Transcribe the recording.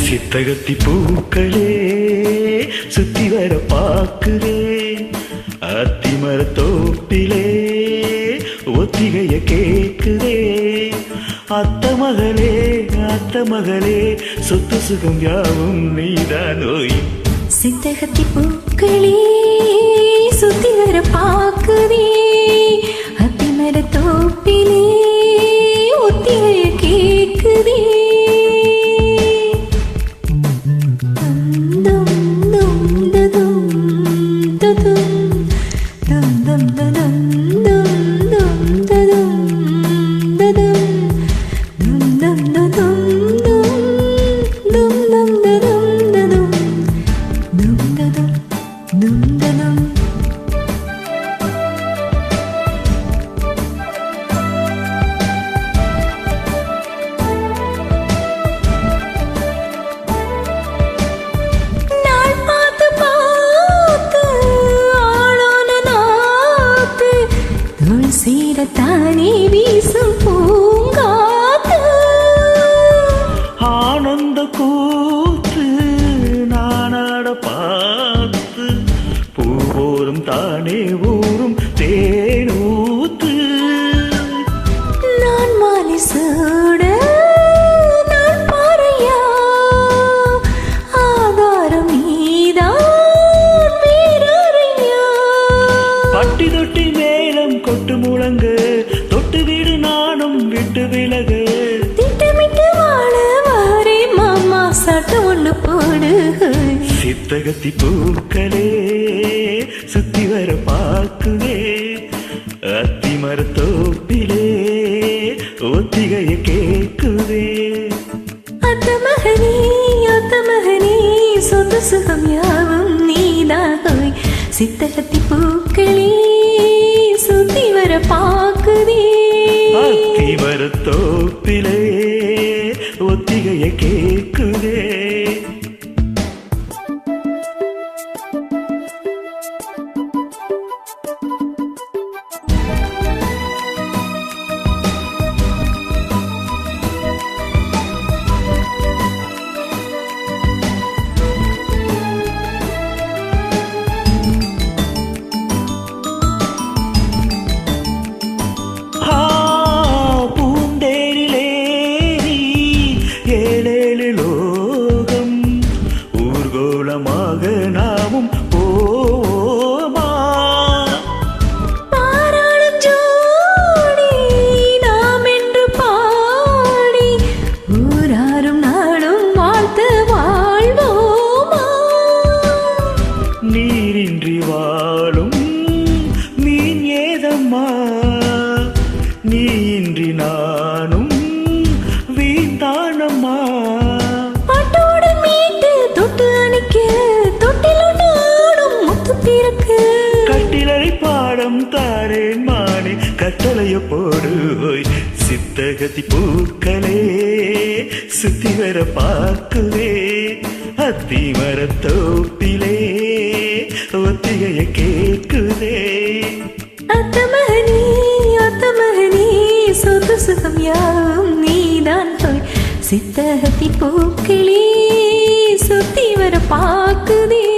சித்தகத்தி பூக்களே சுத்தி வர பாக்குறேன் அத்திமர தோப்பிலே ஒத்திகைய கேக்குதே அத்த மகளே சொத்து சுகம் யாவும் நீதானோய் சித்தகத்தி பூக்களே சுத்தி வர பாக்குதே அத்திமர தோப்பிலே ஒத்திகைய கேக்குதே சீரத்தானே வீசும் பூங்காத்து ஆனந்த கூத்து நானாட பார்த்து பூவோரும் தானே ஊரும் தேனூத்து நான் மாலை சூட நான் பாறையா ஆதாரம் நீதான் வீரரையா பட்டி தொட்டி மேலம் கொட்டு முழங்கு தொட்டு வீடு நானும் விட்டு விலகு திட்டமிட்டு வாழ வாரே மாமா சட்டம் ஒண்ணு போடு சித்தகத்தி பூக்களே சுத்தி வர பாக்குவே அத்திமர தோப்பிலே ஒத்திகைய கேக்குவே அத்த மகனே சொந்த சுகம் யாவும் நீதாய் சித்தகத்தி பூக்களே சுத்தி வர பாக்குதே அத்திமர தோப்பிலே ஒத்திகைய கேக்குதே லோகம் ஊர்கோளமாக நாமும் போமா பாராளும் ஜோடி நாம் என்று பாடி ஊராரும் நாளும் வாழ்த்து வாழ்வோமா நீரின்றி வாழும் மீன் ஏதம்மா நீயின்றி நானும் வீண்டானம்மா தாரேன் மானே கட்டளைய போடு சித்தகத்தி பூக்களே சுத்தி வர பார்க்குவே அத்திமர தோப்பிலே ஒத்திகைய கேக்குதே அத்த மகனே சொத்து சுகம் யாவும் நீதான் சித்தகத்தி பூக்களே சுத்தி வர பார்க்குதே